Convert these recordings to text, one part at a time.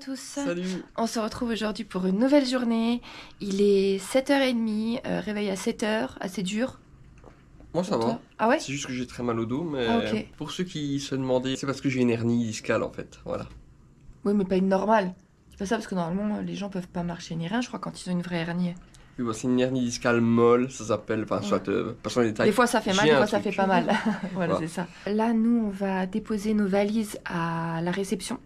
tous. Salut. On se retrouve aujourd'hui pour une nouvelle journée. Il est 7h30, réveil à 7h, assez dur. Moi ça va. Ah ouais? C'est juste que j'ai très mal au dos, mais okay. Pour ceux qui se demandaient, c'est parce que j'ai une hernie discale en fait, voilà. Oui, mais pas une normale. C'est pas ça, parce que normalement les gens peuvent pas marcher ni rien, je crois, quand ils ont une vraie hernie. Oui, bah, c'est une hernie discale molle, ça s'appelle, enfin soit, passons les détails. Des fois ça fait mal, des fois ça fait pas mal. Voilà, Voilà. c'est ça. Là, nous, on va déposer nos valises à la réception.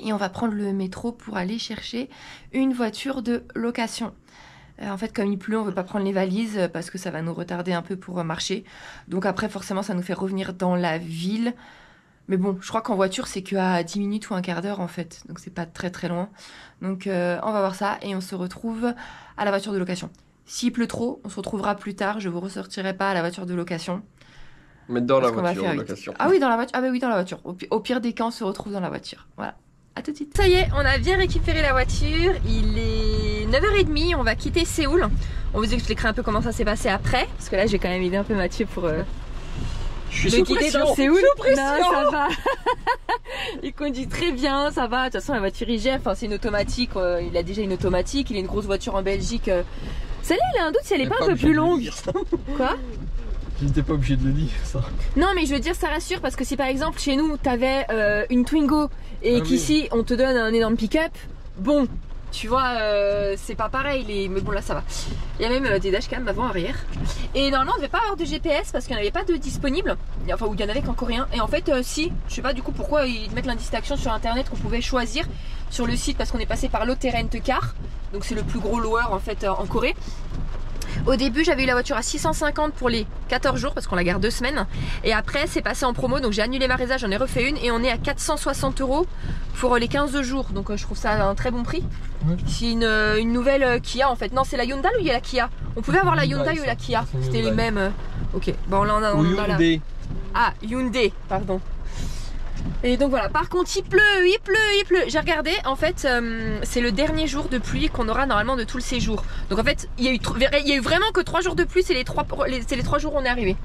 Et on va prendre le métro pour aller chercher une voiture de location. En fait, comme il pleut, on veut pas prendre les valises parce que ça va nous retarder un peu pour marcher. Donc après, forcément, ça nous fait revenir dans la ville. Mais bon, je crois qu'en voiture, c'est qu'à 10 minutes ou un quart d'heure, en fait. Donc c'est pas très très loin. Donc on va voir ça et on se retrouve à la voiture de location. S'il pleut trop, on se retrouvera plus tard. Je vous ressortirai pas à la voiture de location. Mais dans la voiture de location. Ah oui, dans la voiture. Ah bah oui, dans la voiture. Au pire des cas, on se retrouve dans la voiture. Voilà. À tout de suite. Ça y est, on a bien récupéré la voiture. Il est 9h30, on va quitter Séoul. On vous expliquera un peu comment ça s'est passé après. Parce que là, j'ai quand même aidé un peu Mathieu pour je suis sous pression. Dans Séoul. Sous pression. Non, ça va. Il conduit très bien, ça va. De toute façon, la voiture, il gère. Enfin, c'est une automatique. Il a déjà une automatique. Il a une grosse voiture en Belgique. Celle-là, elle a un doute si elle est pas un peu plus longue. Quoi? J'étais pas obligé de le dire ça. Non, mais je veux dire, ça rassure parce que si par exemple chez nous t'avais une Twingo et qu'ici on te donne un énorme pick-up, bon, tu vois, c'est pas pareil. Mais bon, là ça va. Il y a même des dashcams avant-arrière. Et normalement on devait pas avoir de GPS parce qu'il n'y en avait pas de disponible. Enfin, ou il y en avait qu'en coréen. Et en fait, si, je sais pas du coup pourquoi ils mettent l'indication sur internet qu'on pouvait choisir sur le site parce qu'on est passé par Lotte Rent Car. Donc c'est le plus gros loueur en fait en Corée. Au début, j'avais eu la voiture à 650 pour les 14 jours parce qu'on la garde 2 semaines. Et après, c'est passé en promo. Donc j'ai annulé ma réserve, j'en ai refait une. Et on est à 460 € pour les 15 jours. Donc je trouve ça un très bon prix. Ouais. C'est une nouvelle Kia en fait. Non, c'est la Hyundai ou il y a la Kia? On pouvait avoir la Hyundai ou la Kia. C'était les mêmes. Ok, bon là on a Hyundai. Ah, Hyundai, pardon. Et donc voilà, par contre il pleut. J'ai regardé, en fait c'est le dernier jour de pluie qu'on aura normalement de tout le séjour. Donc en fait il y a eu vraiment que 3 jours de pluie, c'est les 3 jours où on est arrivé.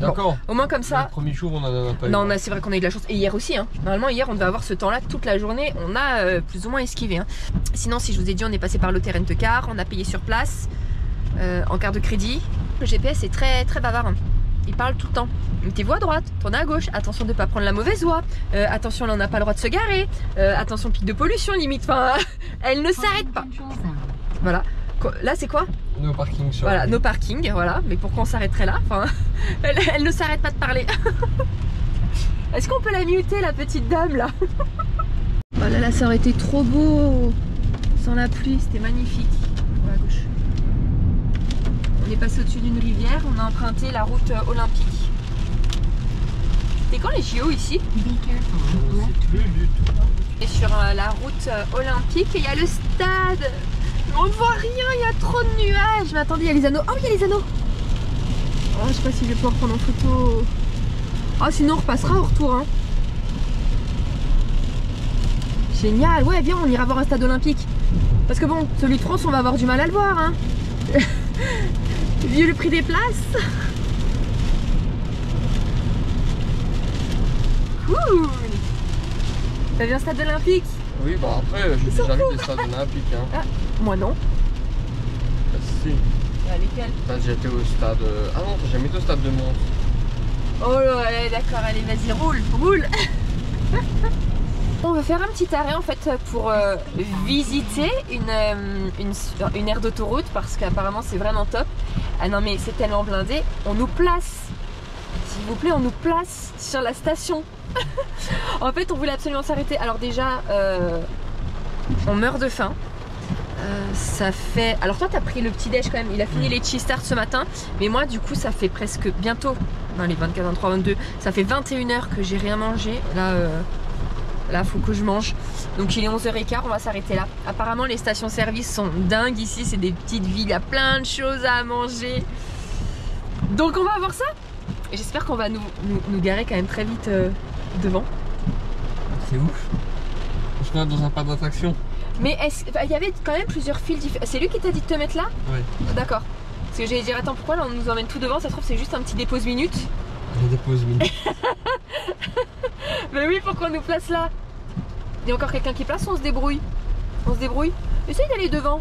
D'accord. Bon, au moins comme ça. Le premier jour on en a pas eu. Non, c'est vrai qu'on a eu de la chance. Et hier aussi, hein. Normalement hier on devait avoir ce temps là toute la journée. On a plus ou moins esquivé, hein. Sinon, si je vous ai dit, on est passé par Lotte Rent Car, on a payé sur place en carte de crédit. Le GPS est très très bavard, hein. Il parle tout le temps. Mettez-vous à droite, tournez à gauche, attention de ne pas prendre la mauvaise voie, attention là on n'a pas le droit de se garer, attention pic de pollution limite, enfin elle ne s'arrête pas. Voilà, là c'est quoi? No parking. Voilà, no parking, voilà, mais pourquoi on s'arrêterait là? Enfin, elle ne s'arrête pas de parler. Est-ce qu'on peut la muter la petite dame là? Oh là là, ça aurait été trop beau sans la pluie, c'était magnifique. À gauche. On est passé au-dessus d'une rivière, on a emprunté la route olympique. C'était quand les JO ici? Et sur la route olympique, il y a le stade. On ne voit rien, il y a trop de nuages. Mais attendez, il y a les anneaux. Oh, il y a les anneaux. Oh, je sais pas si je vais pouvoir prendre en photo. Oh, sinon on repassera au retour, hein. Génial, ouais, viens, on ira voir un stade olympique. Parce que bon, celui de France, on va avoir du mal à le voir, hein. Vu le prix des places. Cool. T'as vu un stade olympique? Oui, bah après, j'ai déjà vu des stades olympiques, hein. Ah, moi non. Bah, si. Ah, lesquels? J'étais au stade. Ah non, t'as jamais été au stade de Mons. Oh là, d'accord, allez, vas-y, roule. On va faire un petit arrêt en fait pour visiter une aire d'autoroute parce qu'apparemment c'est vraiment top. Ah non mais c'est tellement blindé. On nous place, s'il vous plaît, on nous place sur la station. En fait on voulait absolument s'arrêter. Alors déjà on meurt de faim. Ça fait... Alors toi t'as pris le petit déj quand même. Il a fini les cheese tarts ce matin. Mais moi du coup ça fait presque bientôt, dans les 24, 23, 22, ça fait 21 h que j'ai rien mangé. Là, faut que je mange. Donc il est 11h15, on va s'arrêter là. Apparemment, les stations-service sont dingues ici. C'est des petites villes, il y a plein de choses à manger. Donc on va voir ça. Et j'espère qu'on va nous garer quand même très vite devant. C'est ouf. Je suis dans un parc d'attraction. Mais il y avait quand même plusieurs files différentes. C'est lui qui t'a dit de te mettre là? Ouais. D'accord. Parce que j'allais dire, attends, pourquoi là on nous emmène tout devant? Ça se trouve, c'est juste un petit dépose minute. Les dépose minute. Mais oui, pourquoi on nous place là? Il y a encore quelqu'un qui place, on se débrouille. On se débrouille. Essaye d'aller devant.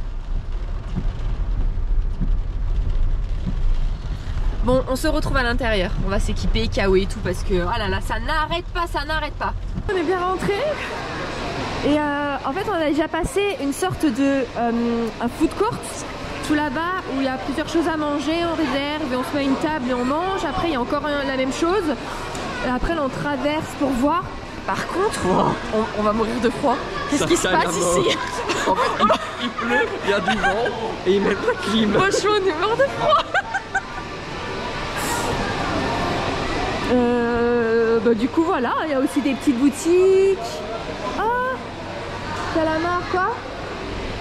Bon, on se retrouve à l'intérieur. On va s'équiper, kawaii et tout parce que oh là là, ça n'arrête pas, ça n'arrête pas. On est bien rentré. Et en fait, on a déjà passé une sorte de un food court tout là-bas où il y a plusieurs choses à manger, on réserve et on se met à une table et on mange. Après, il y a encore la même chose. Et après, là, on traverse pour voir. Par contre, on va mourir de froid. Qu'est-ce qui se passe ici? En fait, il pleut, il y a du vent et ils mettent la clim. Franchement, on est mort de froid. Bah, du coup, voilà, il y a aussi des petites boutiques. Ah, calamar, quoi?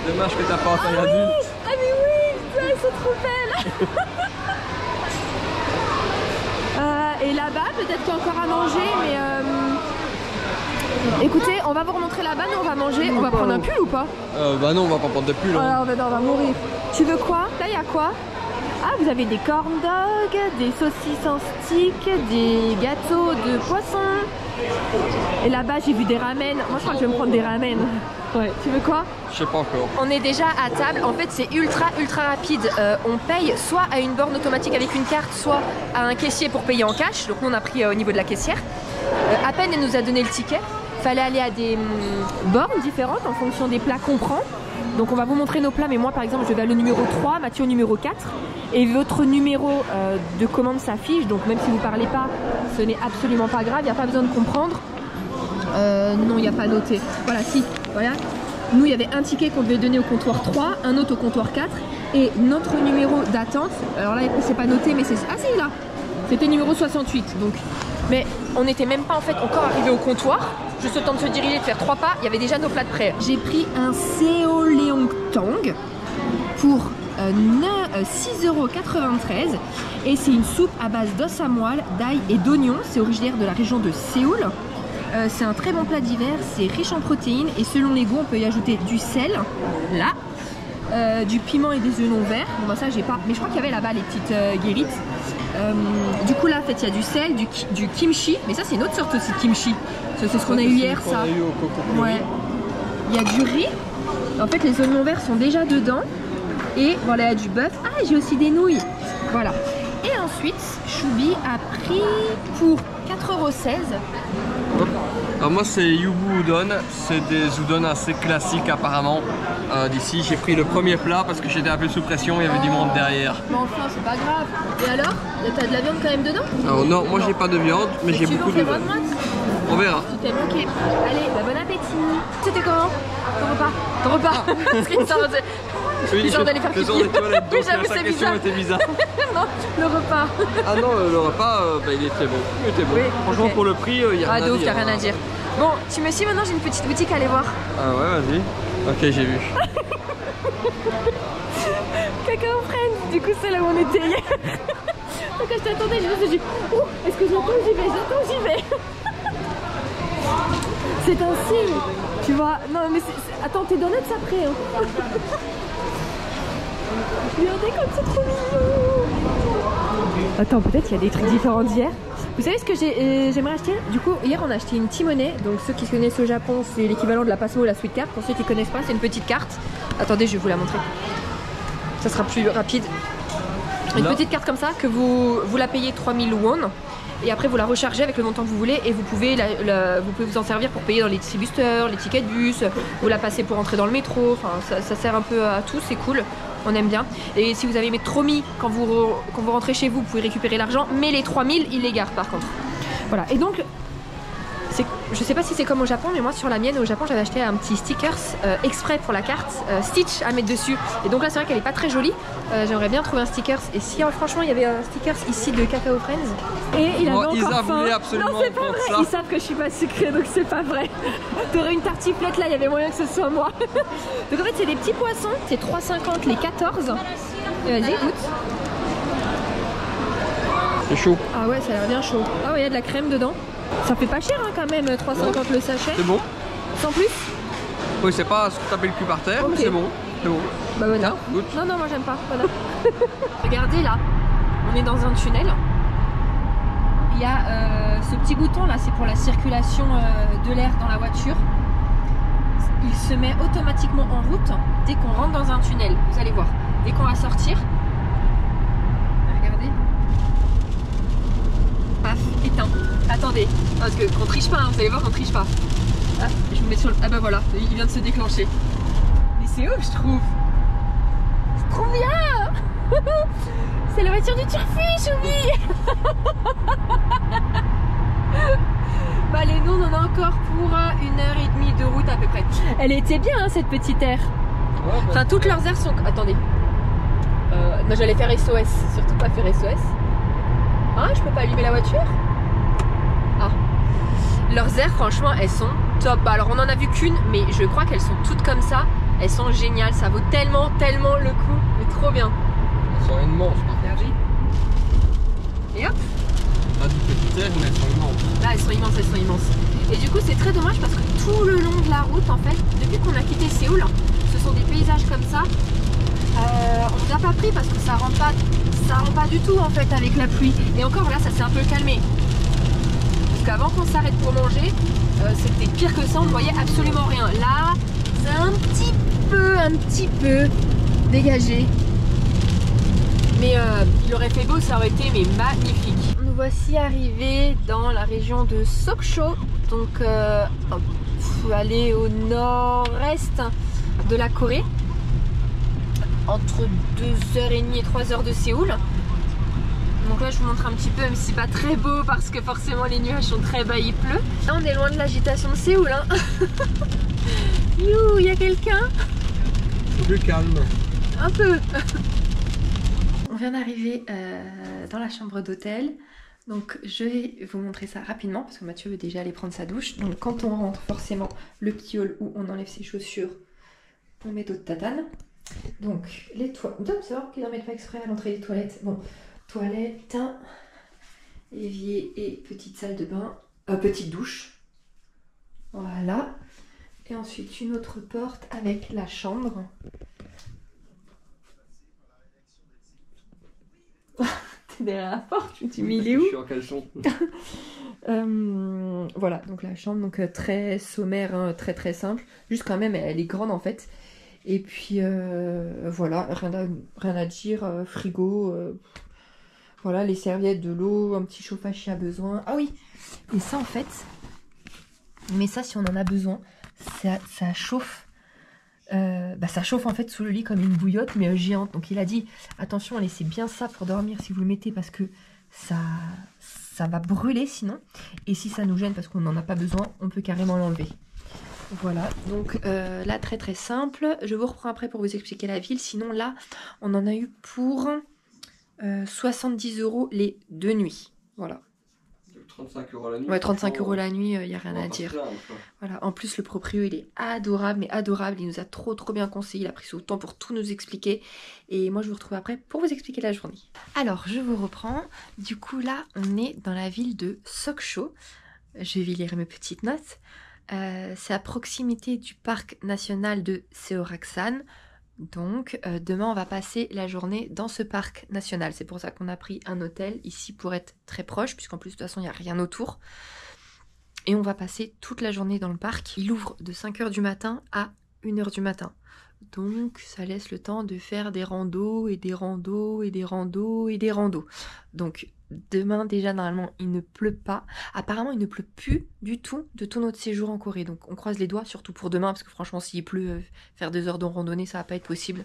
Dommage que t'as pas en taille oui, adulte. ah mais oui, elles sont trop belles. Et là-bas, peut-être qu'il y a encore à manger, mais écoutez, on va vous remontrer là-bas, nous on va manger. On va prendre un pull ou pas? Bah non, on va pas prendre de pull. Hein. Oh, on va mourir. Tu veux quoi? Là, il y a quoi? Ah, vous avez des corn dogs, des saucisses en stick, des gâteaux de poisson. Et là-bas, j'ai vu des ramen. Moi, je crois que je vais me prendre des ramen. Ouais. Tu veux quoi? Je sais pas encore. On est déjà à table. En fait, c'est ultra rapide. On paye soit à une borne automatique avec une carte, soit à un caissier pour payer en cash. Donc, nous, on a pris au niveau de la caissière. À peine, elle nous a donné le ticket. Fallait aller à des bornes différentes en fonction des plats qu'on prend. Donc on va vous montrer nos plats, mais moi par exemple je vais à le numéro 3, Mathieu au numéro 4 et votre numéro de commande s'affiche, donc même si vous ne parlez pas, ce n'est absolument pas grave, il n'y a pas besoin de comprendre. Non, il n'y a pas noté. Voilà, si, voilà. Nous il y avait un ticket qu'on devait donner au comptoir 3, un autre au comptoir 4 et notre numéro d'attente, alors là c'est pas noté mais c'est... Ah si là, c'était numéro 68 donc... Mais on n'était même pas en fait encore arrivé au comptoir. Juste le temps de se diriger, de faire 3 pas, il y avait déjà nos plats de prêt. J'ai pris un Seoleongtang pour 6,93 € et c'est une soupe à base d'os à moelle, d'ail et d'oignons. C'est originaire de la région de Séoul. C'est un très bon plat d'hiver, c'est riche en protéines et selon les goûts on peut y ajouter du sel, là, du piment et des oignons verts. Bon bah ça j'ai pas, mais je crois qu'il y avait là-bas les petites guérites. Du coup là en fait il y a du sel, du kimchi, mais ça c'est une autre sorte aussi de kimchi. C'est ce qu'on a eu hier ça. Ouais. Il y a du riz. En fait les oignons verts sont déjà dedans. Et voilà, il y a du bœuf. Ah, j'ai aussi des nouilles. Voilà. Et ensuite, Choubi a pris pour 4,16 €. Alors moi c'est Yubu Udon, c'est des udon assez classiques apparemment d'ici. J'ai pris le premier plat parce que j'étais un peu sous pression, il y avait du monde derrière. Mais enfin c'est pas grave. Et alors, t'as de la viande quand même dedans? Alors non, moi j'ai pas de viande, mais j'ai beaucoup de viande. On verra. Tu t'es manqué. Allez, bah, bon appétit. C'était comment ton repas? Parce qu'il sort de... Oui, genre d'aller faire pipi. Les toilettes, donc Oui, j'avoue, sa c'est question bizarre. était bizarre. Non, le repas. Ah non, le repas, bah, il était bon. Il était bon. Oui, franchement, okay. Pour le prix, il y a rien à dire. Ah, y a rien à dire. Bon, tu me suis maintenant, j'ai une petite boutique à aller voir. Ah ouais, vas-y. Ok, j'ai vu. Cacao Friends, du coup, c'est là où on était hier. Donc, quand je t'attendais, je me suis dit, oh, est-ce que j'entends où j'y vais? J'entends où j'y vais. C'est un signe, tu vois. Non, mais attends, tes donuts après. Hein. Regardez comme c'est trop mignon. Attends, peut-être qu'il y a des trucs différents d'hier. Vous savez ce que j'aimerais acheter? Du coup, hier on a acheté une T-money. Donc ceux qui se connaissent au Japon, c'est l'équivalent de la Pasmo ou la Sweet Card. Pour ceux qui ne connaissent pas, c'est une petite carte. Attendez, je vais vous la montrer. Ça sera plus rapide. Une petite carte comme ça que vous la payez 3000 won. Et après vous la rechargez avec le montant que vous voulez et vous pouvez vous en servir pour payer dans les distributeurs, les tickets de bus, vous la passez pour entrer dans le métro, enfin ça sert un peu à tout, c'est cool, on aime bien. Et si vous avez mis trop mis quand vous rentrez chez vous, vous pouvez récupérer l'argent, mais les 3000 ils les gardent par contre. Voilà, et donc je sais pas si c'est comme au Japon, mais moi sur la mienne au Japon j'avais acheté un petit stickers exprès pour la carte Stitch à mettre dessus. Et donc là c'est vrai qu'elle est pas très jolie. J'aimerais bien trouver un stickers. Et si franchement il y avait un stickers ici de Cacao Friends. Et il avait encore faim. Absolument non c'est pas vrai. Ils savent que je suis pas sucrée donc c'est pas vrai. T'aurais une tartiflette là, il y avait moyen que ce soit moi. Donc en fait c'est des petits poissons, c'est 3,50 les 14. Et vas-y goûte. C'est chaud. Ah ouais ça a l'air bien chaud. Ah ouais il y a de la crème dedans. Ça fait pas cher hein, quand même, 3,50 le sachet. C'est bon. Sans plus. Oui, c'est pas se taper le cul par terre, okay. Mais c'est bon. C'est bon. Bah voilà. Non, non, moi j'aime pas. Voilà. Regardez là, on est dans un tunnel. Il y a ce petit bouton là, c'est pour la circulation de l'air dans la voiture. il se met automatiquement en route dès qu'on rentre dans un tunnel. Vous allez voir, dès qu'on va sortir, regardez, paf, éteint. Attendez, parce qu'on triche pas, hein, vous allez voir qu'on triche pas. Ah, je me mets sur le... Ah bah voilà, il vient de se déclencher. Mais c'est ouf, je trouve. C'est trop bien. C'est la voiture du Turfu, Choubi. Bah allez, nous on en a encore pour 1h30 de route à peu près. Elle était bien hein, cette petite aire. Ouais, bah, enfin toutes leurs aires sont... Attendez. Non, j'allais faire SOS, surtout pas faire SOS. Hein, je peux pas allumer la voiture? Ah. Leurs aires franchement elles sont top. Bah, alors on en a vu qu'une mais je crois qu'elles sont toutes comme ça. Elles sont géniales, ça vaut tellement le coup. Mais trop bien. Elles sont immenses. Regardez. Et hop. Pas de petites airs mais elles sont immenses. Là elles sont immenses, elles sont immenses. Et du coup c'est très dommage parce que tout le long de la route en fait, depuis qu'on a quitté Séoul, ce sont des paysages comme ça. On ne l'a pas pris parce que ça rend pas du tout en fait avec la pluie. Et encore là ça s'est un peu calmé. Parce qu'avant qu'on s'arrête pour manger, c'était pire que ça, on ne voyait absolument rien. Là, c'est un petit peu dégagé. Mais il aurait fait beau, ça aurait été mais magnifique. Nous voici arrivés dans la région de Sokcho. Donc faut aller au nord-est de la Corée. Entre 2h30 et 3h de Séoul. Donc là je vous montre un petit peu, même si c'est pas très beau parce que forcément les nuages sont très bas, il pleut. Là on est loin de l'agitation de Séoul hein. You, il y a quelqu'un? Plus calme. Un peu. On vient d'arriver dans la chambre d'hôtel. Donc je vais vous montrer ça rapidement parce que Mathieu veut déjà aller prendre sa douche. Donc quand on rentre forcément le petit hall où on enlève ses chaussures, on met d'autres tatanes. Donc les toilettes, c'est vrai qu'ils n'en mettent pas exprès à l'entrée des toilettes. Bon, toilettes, évier et petite salle de bain, petite douche. Voilà. Et ensuite une autre porte avec la chambre. T'es derrière la porte, je me dis mais il est où? Je suis en caleçon. Voilà, donc la chambre, donc très sommaire, hein, très simple. Juste quand même, elle est grande en fait. Et puis voilà, rien à dire, frigo, voilà, les serviettes, de l'eau, un petit chauffage s'il y a besoin. Ah oui, et ça en fait, mais ça si on en a besoin, ça chauffe. Ça chauffe en fait sous le lit comme une bouillotte mais géante. Donc il a dit attention, laissez bien ça pour dormir si vous le mettez parce que ça va brûler sinon. Et si ça nous gêne parce qu'on n'en a pas besoin, on peut carrément l'enlever. Voilà, donc là très simple. Je vous reprends après pour vous expliquer la ville. Sinon là, on en a eu pour 70 € les 2 nuits. Voilà. 35 € la nuit. Ouais, 35 € la nuit, il n'y a rien à dire. Plaindre, voilà, en plus le proprio il est adorable, mais adorable. Il nous a trop bien conseillé. Il a pris son temps pour tout nous expliquer. Et moi je vous retrouve après pour vous expliquer la journée. Alors je vous reprends. Du coup là, on est dans la ville de Sokcho. Je vais lire mes petites notes. C'est à proximité du parc national de Seoraksan. Donc demain on va passer la journée dans ce parc national. C'est pour ça qu'on a pris un hôtel ici pour être très proche, puisqu'en plus de toute façon il n'y a rien autour. Et on va passer toute la journée dans le parc. Il ouvre de 5 h du matin à 1 h du matin. Donc ça laisse le temps de faire des randos et des randos et des randos et des randos. Donc demain déjà normalement il ne pleut pas. Apparemment il ne pleut plus du tout de tout notre séjour en Corée. Donc on croise les doigts surtout pour demain parce que franchement s'il pleut, faire 2 heures de randonnée ça va pas être possible.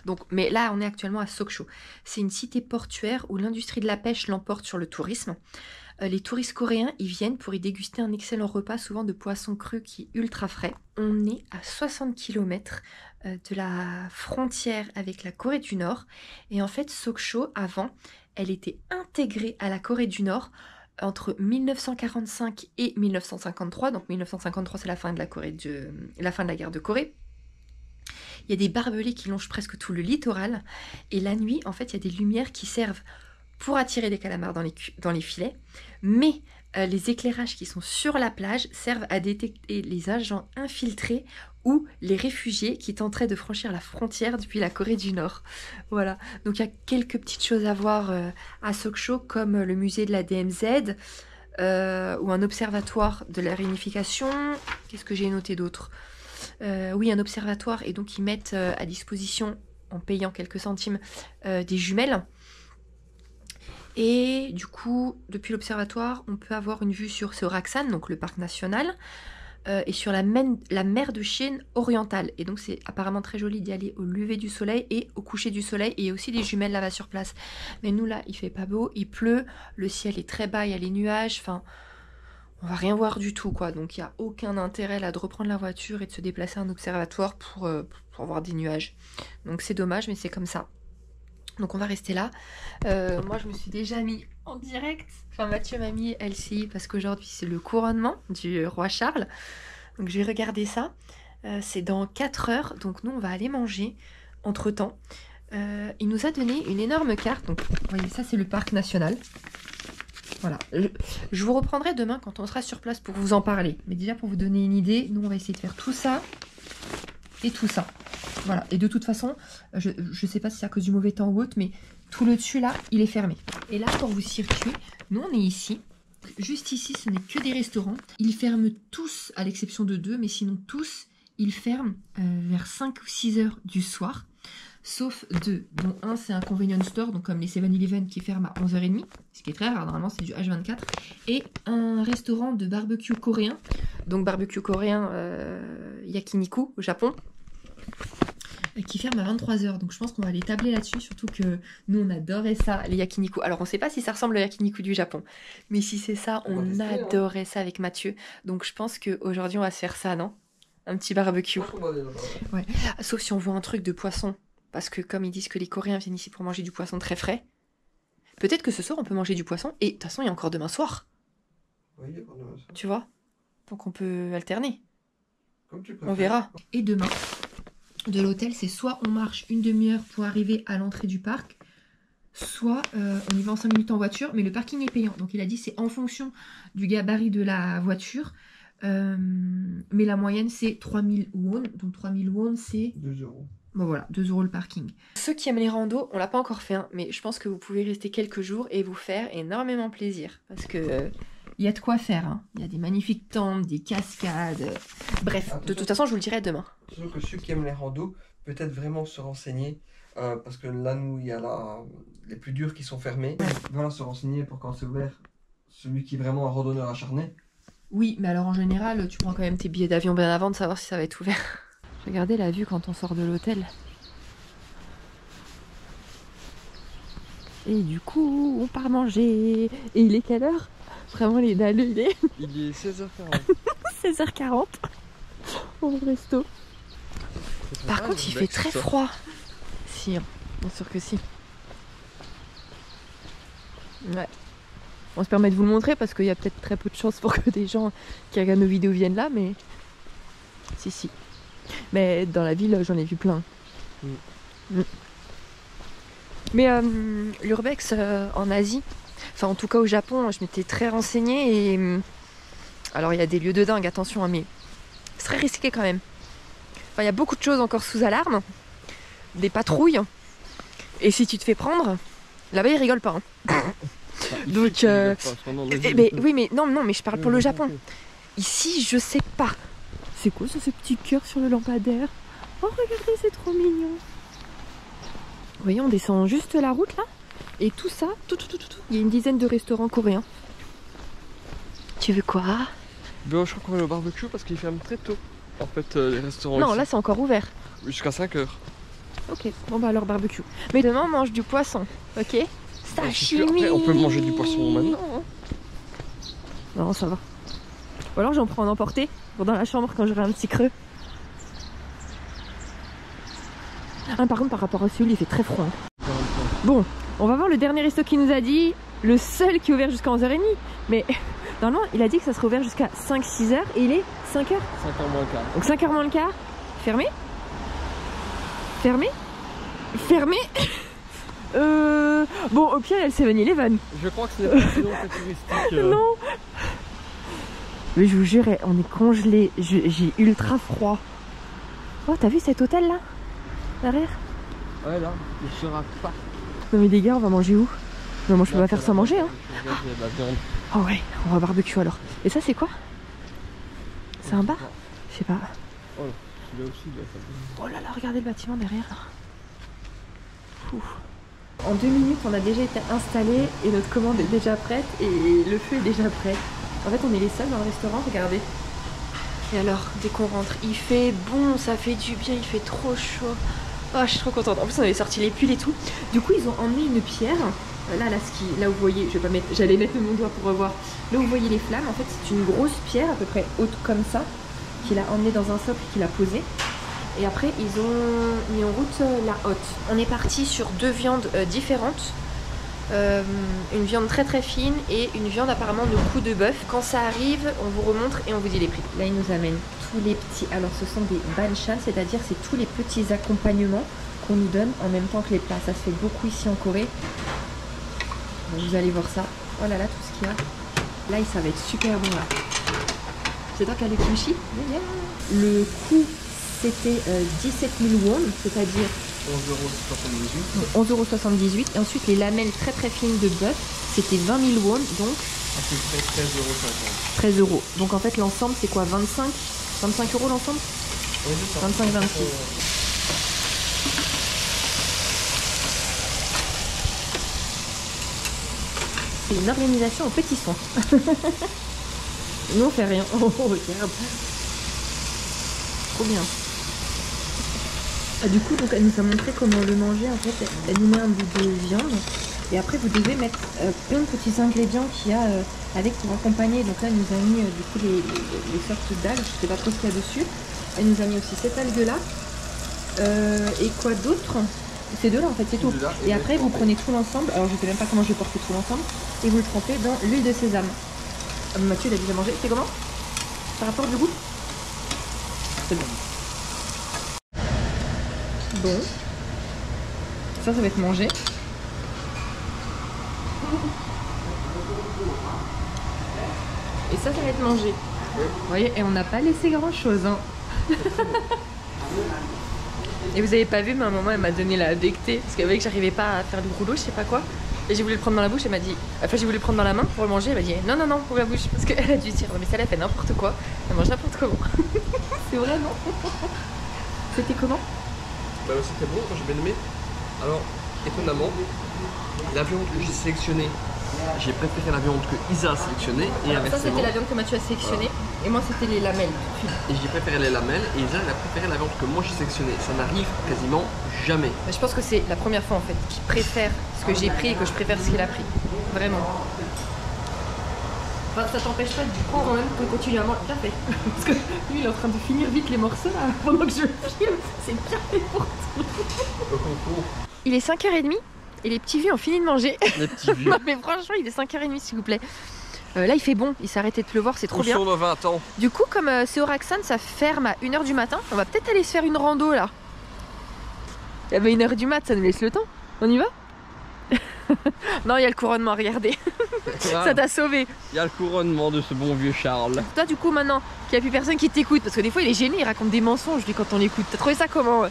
Donc, mais là on est actuellement à Sokcho. C'est une cité portuaire où l'industrie de la pêche l'emporte sur le tourisme. Les touristes coréens y viennent pour y déguster un excellent repas, souvent de poisson cru qui est ultra frais. On est à 60 km de la frontière avec la Corée du Nord. Et en fait, Sokcho, avant, elle était intégrée à la Corée du Nord entre 1945 et 1953. Donc 1953, c'est la fin de la guerre de Corée. Il y a des barbelés qui longent presque tout le littoral. Et la nuit, en fait, il y a des lumières qui servent pour attirer des calamars dans les filets, mais les éclairages qui sont sur la plage servent à détecter les agents infiltrés ou les réfugiés qui tenteraient de franchir la frontière depuis la Corée du Nord. Voilà, donc il y a quelques petites choses à voir à Sokcho, comme le musée de la DMZ, ou un observatoire de la réunification. Qu'est-ce que j'ai noté d'autre? Oui, un observatoire, et donc ils mettent à disposition, en payant quelques centimes, des jumelles. Et du coup, depuis l'observatoire, on peut avoir une vue sur Seoraksan, donc le parc national, et sur la mer de Chine orientale. Et donc c'est apparemment très joli d'y aller au lever du soleil et au coucher du soleil. Et il y a aussi des jumelles là-bas sur place. Mais nous là, il fait pas beau, il pleut, le ciel est très bas, il y a les nuages, enfin... on va rien voir du tout, quoi. Donc il n'y a aucun intérêt là de reprendre la voiture et de se déplacer à un observatoire pour voir des nuages. Donc c'est dommage, mais c'est comme ça. Donc on va rester là. Moi je me suis déjà mis en direct. Enfin Mathieu m'a mis LCI parce qu'aujourd'hui c'est le couronnement du roi Charles. Donc je vais regarder ça. C'est dans 4 heures. Donc nous on va aller manger entre temps. Il nous a donné une énorme carte. Donc vous voyez, ça c'est le parc national. Voilà. Je vous reprendrai demain quand on sera sur place pour vous en parler. Mais déjà pour vous donner une idée, nous on va essayer de faire tout ça et tout ça. Voilà. Et de toute façon, je ne sais pas si c'est à cause du mauvais temps ou autre, mais tout le dessus là, il est fermé. Et là, pour vous situer, nous on est ici. Juste ici, ce n'est que des restaurants. Ils ferment tous, à l'exception de 2, mais sinon tous, ils ferment vers 5 ou 6 heures du soir. Sauf 2, dont un c'est un convenience store, donc comme les 7-Eleven qui ferment à 11h30, ce qui est très rare, normalement c'est du H24, et un restaurant de barbecue coréen, donc barbecue coréen yakiniku au Japon, qui ferme à 23h, donc je pense qu'on va aller tabler là-dessus, surtout que nous on adorait ça, les yakiniku. Alors on sait pas si ça ressemble au yakiniku du Japon, mais si c'est ça, on adorait ça avec Mathieu, donc je pense qu'aujourd'hui on va se faire ça, non? Un petit barbecue. Ouais. Sauf si on voit un truc de poisson. Parce que comme ils disent que les Coréens viennent ici pour manger du poisson très frais, peut-être que ce soir on peut manger du poisson, et de toute façon il y a encore demain soir. Oui, il y a encore demain soir. Tu vois? Donc on peut alterner. Comme tu préfères. On verra. Et demain, de l'hôtel, c'est soit on marche une demi-heure pour arriver à l'entrée du parc, soit on y va en 5 minutes en voiture, mais le parking est payant. Donc il a dit c'est en fonction du gabarit de la voiture, mais la moyenne c'est 3000 won, donc 3000 won c'est... 2 €. Bon voilà, 2 € le parking. Ceux qui aiment les randos, on l'a pas encore fait, hein, mais je pense que vous pouvez rester quelques jours et vous faire énormément plaisir. Parce que il y a de quoi faire. Hein. Il y a des magnifiques temples, des cascades. Bref, de toute façon, je vous le dirai demain. Sauf que ceux qui aiment les randos, peut-être vraiment se renseigner. Parce que là, nous, il y a les plus durs qui sont fermés. Voilà, se renseigner pour quand c'est ouvert. Celui qui est vraiment un randonneur acharné. Oui, mais alors en général, tu prends quand même tes billets d'avion bien avant de savoir si ça va être ouvert. Regardez la vue quand on sort de l'hôtel. Et du coup, on part manger. Et il est quelle heure? Vraiment les dalles, il est 16h40. 16h40. Au resto. Par contre, il fait très froid. Si, hein. Bien sûr que si. Ouais. On se permet de vous le montrer parce qu'il y a peut-être très peu de chances pour que des gens qui regardent nos vidéos viennent là, mais... Si. Mais dans la ville, j'en ai vu plein. Mais l'urbex en Asie, enfin en tout cas au Japon, je m'étais très renseignée et... alors il y a des lieux de dingue, attention, hein, mais c'est très risqué quand même. Enfin il y a beaucoup de choses encore sous alarme, des patrouilles, et si tu te fais prendre, là-bas ils rigolent pas. Hein. Donc, oui mais non mais je parle pour le Japon. Ici je sais pas. C'est quoi ça, ce petit cœur sur le lampadaire? Oh regardez, c'est trop mignon. Vous voyez, on descend juste la route là. Et tout ça, tout. Il y a une dizaine de restaurants coréens. Tu veux quoi? Ben, je crois qu'on va au barbecue parce qu'ils ferment très tôt. En fait, les restaurants. Non, ici. Là c'est encore ouvert. Jusqu'à 5h. Ok, bon bah alors barbecue. Mais demain on mange du poisson, ok? Sashimi. Après, on peut manger du poisson maintenant. Non, ça va. Ou alors j'en prends en emporter pour dans la chambre quand j'aurai un petit creux. Ah, par contre, par rapport à celui, il fait très froid. Hein. Bon, on va voir le dernier resto qui nous a dit, le seul qui est ouvert jusqu'à 11h30. Mais normalement, il a dit que ça serait ouvert jusqu'à 5-6h et il est 5h. 5h moins le quart. Donc 5h moins le quart. Fermé? Fermé? Fermé? Bon, au pire, il y a le 7-Eleven. Je crois que ce n'est pas si long que touristique. Non. Mais je vous jure, on est congelé. J'ai ultra froid. Oh, t'as vu cet hôtel là? Derrière? Ouais, là, il sera pas. Non mais les gars, on va manger où? Mais moi je peux pas faire sans manger hein. Regarde, il y a de la viande. Oh ouais, on va barbecue alors. Et ça c'est quoi? C'est un bar? Je sais pas. Oh, celui-là aussi, là, ça... Oh là là, regardez le bâtiment derrière. Ouf. En 2 minutes, on a déjà été installés et notre commande est déjà prête et le feu est déjà prêt. En fait, on est les seuls dans le restaurant, regardez. Et alors, dès qu'on rentre, il fait bon, ça fait du bien, il fait trop chaud. Oh, je suis trop contente. En plus, on avait sorti les pulls et tout. Du coup, ils ont emmené une pierre. Là où vous voyez, je vais pas mettre, j'allais mettre mon doigt pour revoir. Là où vous voyez les flammes, en fait, c'est une grosse pierre à peu près haute comme ça, qu'il a emmenée dans un socle, qu'il a posée. Et après, ils ont mis en route la hotte. On est parti sur 2 viandes différentes. Une viande très très fine et une viande apparemment de cou de bœuf. Quand ça arrive, on vous remontre et on vous dit les prix. Là, ils nous amènent tous les petits... Alors, ce sont des banchan, c'est-à-dire c'est tous les petits accompagnements qu'on nous donne en même temps que les plats. Ça se fait beaucoup ici en Corée. Vous allez voir ça. Oh là là, tout ce qu'il y a. Là, ça va être super bon là. C'est toi qui as les kimchi. Le coût, c'était 17 000 won, c'est-à-dire 11,78 €. Et ensuite, les lamelles très très fines de bœuf, c'était 20 000 won, donc à peu près 13,50 €. 13 €. Donc en fait, l'ensemble, c'est quoi, 25 € l'ensemble? Oui, c'est ça. 25-26. C'est une organisation au petit soin. Nous on fait rien. Oh regarde. Trop bien. Ah, du coup donc elle nous a montré comment le manger en fait. Elle nous met un bout de viande et après vous devez mettre plein de petits ingrédients qu'il y a avec pour accompagner. Donc là elle nous a mis du coup les sortes d'algues. Je sais pas trop ce qu'il y a dessus. Elle nous a mis aussi cette algue là. Et quoi d'autre? Ces deux là en fait c'est tout. Et après vous prenez tout l'ensemble, alors je sais même pas comment je vais porter tout l'ensemble, et vous le trempez dans l'huile de sésame. Ah, Mathieu il a déjà mangé, c'est comment? Par rapport du goût? C'est bon. Bon. Ça va être mangé. Et ça va être mangé. Vous voyez, et on n'a pas laissé grand chose hein. Et vous avez pas vu, mais à un moment elle m'a donné la bectée parce qu'elle voyait que j'arrivais pas à faire du rouleau, je sais pas quoi. Et j'ai voulu le prendre dans la bouche, elle m'a dit. Enfin, j'ai voulu le prendre dans la main pour le manger, elle m'a dit non, non, non, pour la bouche. Parce qu'elle a dû dire, mais ça elle a fait n'importe quoi. Elle mange n'importe comment. C'est vrai, non? C'était comment? Bah, c'était bon, quand j'ai bien aimé. Alors, étonnamment, la viande que j'ai sélectionnée, j'ai préféré la viande que Isa a sélectionnée. Et ça, c'était la viande que Mathieu a sélectionnée. Voilà. Et moi, c'était les lamelles. Et j'ai préféré les lamelles et Isa, elle a préféré la viande que moi j'ai sélectionnée. Ça n'arrive quasiment jamais. Mais je pense que c'est la première fois en fait qu'il préfère ce que j'ai pris et que je préfère ce qu'il a pris. Vraiment. Enfin, ça t'empêche pas du coup quand même de continuer à manger. Bien fait. Parce que lui, il est en train de finir vite les morceaux là pendant que je filme. C'est bien fait pour tout. Il est 5h30 et les petits vieux ont fini de manger. Les petits vieux. Non mais franchement, il est 5h30 s'il vous plaît. Là il fait bon, il s'est arrêté de pleuvoir, c'est trop bien. De 20 ans. Du coup comme c'est Oraxan, ça ferme à 1h du matin, on va peut-être aller se faire une rando là. Il y avait 1h du mat, ça nous laisse le temps. On y va? Non, il y a le couronnement, regardez. Ça t'a sauvé. Il y a le couronnement de ce bon vieux Charles. Toi du coup maintenant, qu'il n'y a plus personne qui t'écoute, parce que des fois il est gêné, il raconte des mensonges lui quand on l'écoute. T'as trouvé ça comment?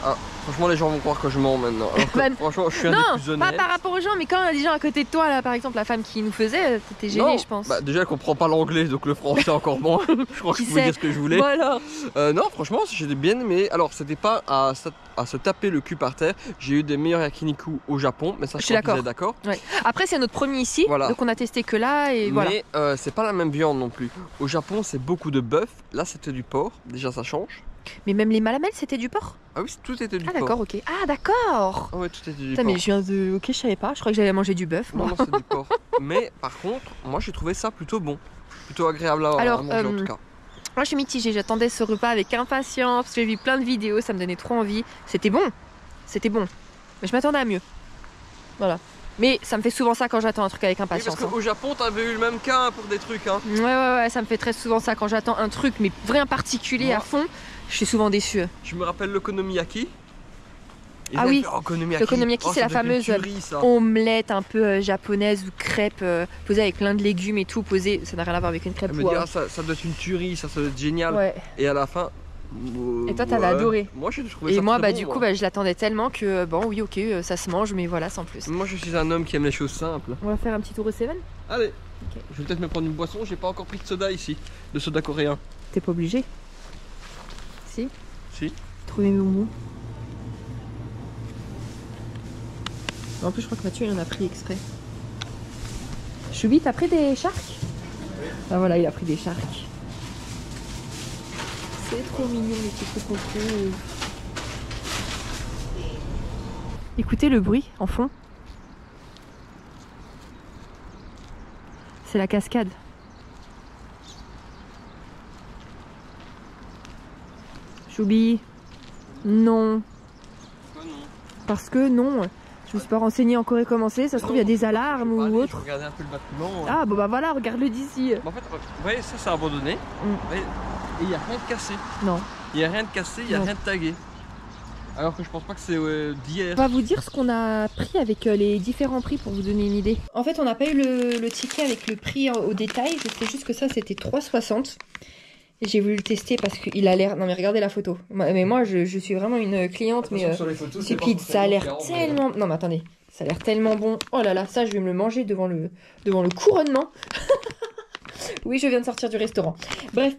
Ah, franchement les gens vont croire que je mens maintenant. Alors que, franchement je suis un des plus honnêtes. Non, pas par rapport aux gens, mais quand il y a des gens à côté de toi là, par exemple la femme qui nous faisait, t'étais gêné je pense. Bah déjà elle comprend pas l'anglais, donc le français encore moins. Je crois que je pouvais dire ce que je voulais. Bon alors. Non franchement j'ai bien aimé. Alors c'était pas à se taper le cul par terre. J'ai eu des meilleurs yakiniku au Japon, mais ça je suis d'accord. Ouais. Après c'est notre premier ici, voilà. Donc on a testé que là et voilà. Mais c'est pas la même viande non plus. Au Japon c'est beaucoup de bœuf, là c'était du porc, déjà ça change. Mais même les malamelles c'était du porc? Ah oui, tout était du porc. Ah d'accord, ok. Ah d'accord. Ah ouais, tout était du Putain, porc. mais je viens de... Ok, je savais pas, je crois que j'allais manger du bœuf. Non, non, c'est du porc. Mais par contre, moi j'ai trouvé ça plutôt bon. Plutôt agréable à manger en tout cas. Moi je suis mitigée, j'attendais ce repas avec impatience, parce que j'ai vu plein de vidéos, ça me donnait trop envie. C'était bon, mais je m'attendais à mieux. Voilà. Mais ça me fait souvent ça quand j'attends un truc avec impatience. Oui, parce qu'au Japon, t'avais eu le même cas pour des trucs. Hein. Ouais, ça me fait très souvent ça quand j'attends un truc, mais rien particulier à fond. Je suis souvent déçue. Je me rappelle l'okonomiyaki. Ah oui, l'okonomiyaki c'est la fameuse omelette un peu japonaise ou crêpe posée avec plein de légumes et tout posée. Ça n'a rien à voir avec une crêpe. Elle me dit, ça doit être une tuerie, ça doit être génial. Ouais. Et à la fin, Et toi, t'avais adoré. Moi, j'ai trouvé ça Et moi, très bah, bon, du coup, moi. bah, je l'attendais tellement que, bon, oui, ok, ça se mange, mais voilà, sans plus. Moi, je suis un homme qui aime les choses simples. On va faire un petit tour au Seven. Allez, Ok. je vais peut-être me prendre une boisson. J'ai pas encore pris de soda ici, de soda coréen. T'es pas obligé. Si. Si. Trouver mes bonbons. En plus, je crois que Mathieu, il en a pris exprès. Choubi, t'as pris des sharks? Oui. Ah voilà, il a pris des sharks. C'est trop mignon, les petits crocos. Écoutez le bruit en fond. C'est la cascade. Choubi. Non. Pourquoi non? Parce que non. Je me suis pas renseignée en Corée comment c'est. Ça se trouve, il y a des alarmes ou Je autre. regardais un peu le bâtiment. Ah, bon bah voilà, regarde-le d'ici. En fait, vous voyez, ça c'est abandonné. Et il n'y a rien de cassé. Non. Il n'y a rien de cassé, il n'y a Non. rien de tagué. Alors que je pense pas que c'est d'hier. On va vous dire ce qu'on a pris avec les différents prix pour vous donner une idée. En fait, on n'a pas eu le ticket avec le prix au détail. Je sais juste que ça, c'était 3,60. Et j'ai voulu le tester parce qu'il a l'air... Non mais regardez la photo. Mais moi, je suis vraiment une cliente. Mais sur les photos, stupide, ça a l'air tellement... Non mais attendez, ça a l'air tellement bon. Oh là là, ça, je vais me le manger devant le couronnement. Oui, je viens de sortir du restaurant. Bref,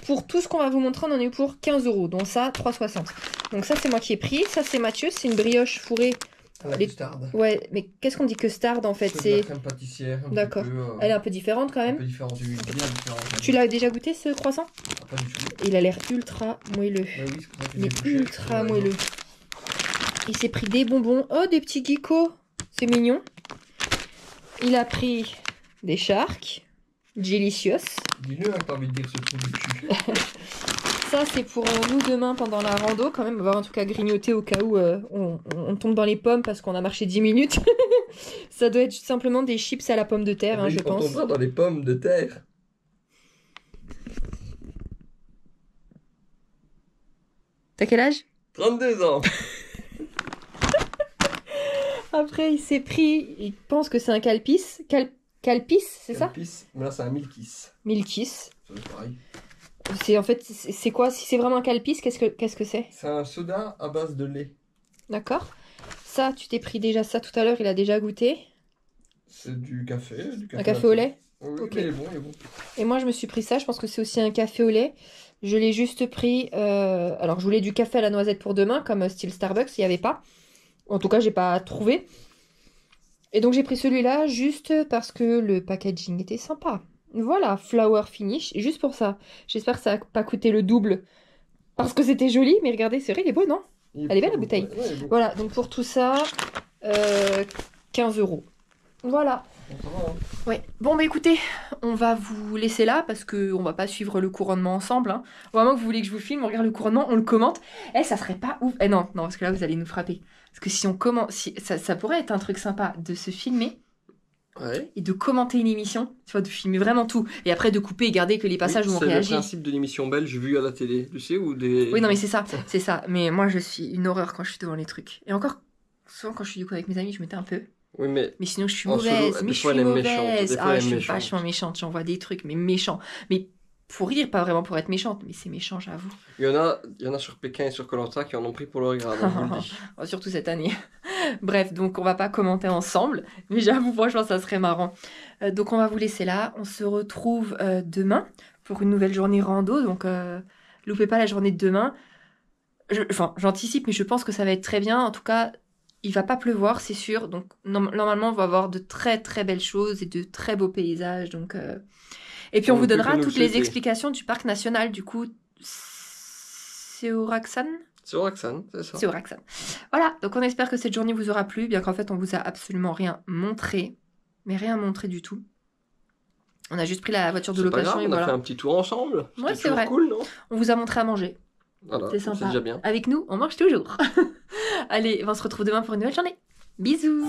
pour tout ce qu'on va vous montrer, on en a eu pour 15 €, dont ça, 3,60. Donc ça, c'est moi qui ai pris. Ça, c'est Mathieu, c'est une brioche fourrée. La custarde. Ouais, mais qu'est-ce qu'on dit custard en fait? C'est de la crème pâtissière. D'accord. Elle est un peu différente quand un même. peu différente, oui, bien différente. Tu l'as déjà goûté ce croissant? Ah, pas du tout. Il a l'air ultra moelleux. Ouais, oui, c'est pour ça que Il j'ai est bouché. ultra moelleux. Il s'est pris des bonbons. Oh, des petits geckos. C'est mignon. Il a pris des sharks. Delicious. Dis-le, hein, t'as envie de dire ce trou du cul. Ça, c'est pour nous demain pendant la rando, quand même. On va en tout cas grignoter au cas où on tombe dans les pommes parce qu'on a marché 10 minutes. Ça doit être simplement des chips à la pomme de terre, hein, je pense. On tombera dans les pommes de terre. T'as quel âge? 32 ans. Après, il s'est pris, il pense que c'est un calpis. Calpis, c'est ça? Calpis. Mais là, c'est un Milkis. Milkis. C'est pareil. C'est en fait, c'est quoi? Si c'est vraiment un calpis, qu'est-ce que c'est? C'est un soda à base de lait. D'accord. Ça, tu t'es pris déjà ça tout à l'heure, il a déjà goûté. C'est du café. Un café au lait? Oui, Ok. mais il est bon, il est bon. Et moi, je me suis pris ça, je pense que c'est aussi un café au lait. Je l'ai juste pris... Alors, je voulais du café à la noisette pour demain, comme style Starbucks, il n'y avait pas. En tout cas, j'ai pas trouvé. Et donc, j'ai pris celui-là juste parce que le packaging était sympa. Voilà, flower finish, et juste pour ça. J'espère que ça n'a pas coûté le double parce que c'était joli, mais regardez, c'est vrai, il est beau, non? Elle est belle, la bouteille. Ouais, elle est beau. Voilà, donc pour tout ça, 15 €. Voilà. Bon, ça va, hein. Ouais. Bon, bah écoutez, on va vous laisser là parce qu'on va pas suivre le couronnement ensemble. Hein. Vraiment que vous voulez que je vous filme, on regarde le couronnement, on le commente. Eh, ça serait pas ouf. Eh non, parce que là, vous allez nous frapper. Parce que si on commente, ça pourrait être un truc sympa de se filmer. Ouais. Et de commenter une émission, tu vois, de filmer vraiment tout. Et après de couper et garder que les passages où on réagit. C'est le principe de l'émission belge vue à la télé, tu sais, ou des... Oui, non, mais c'est ça, c'est ça. Mais moi, je suis une horreur quand je suis devant les trucs. Et encore, souvent quand je suis du coup avec mes amis, je m'étais un peu. Oui, mais sinon, je suis en mauvaise. solo, Mais des je fois, suis elle est mauvaise. méchante, des fois, Ah, elle est je suis méchante. vachement méchante. J'envoie des trucs, mais méchants. Mais pour rire, pas vraiment pour être méchante. Mais c'est méchant, j'avoue. il y en a sur Pékin et sur Koh Lanta qui en ont pris pour le grade, hein, je vous le dis. Surtout cette année. Bref, donc on va pas commenter ensemble. Mais j'avoue, franchement, ça serait marrant. Donc on va vous laisser là. On se retrouve demain pour une nouvelle journée rando. Donc loupez pas la journée de demain. Enfin, j'anticipe, mais je pense que ça va être très bien. En tout cas, il va pas pleuvoir, c'est sûr. Donc normalement, on va avoir de très très belles choses et de très beaux paysages. Donc et puis on vous donnera toutes les explications du parc national. Du coup, c'est au Raksan. C'est Oraxan, c'est ça. C'est Oraxan. Voilà, donc on espère que cette journée vous aura plu, bien qu'en fait on vous a absolument rien montré, mais rien montré du tout. On a juste pris la voiture de C'est pas location grave, et on a voilà. fait un petit tour ensemble. Ouais, C'était c'est toujours vrai. cool, non? On vous a montré à manger. Voilà, C'est sympa. déjà bien. Avec nous, on mange toujours. Allez, on se retrouve demain pour une nouvelle journée. Bisous.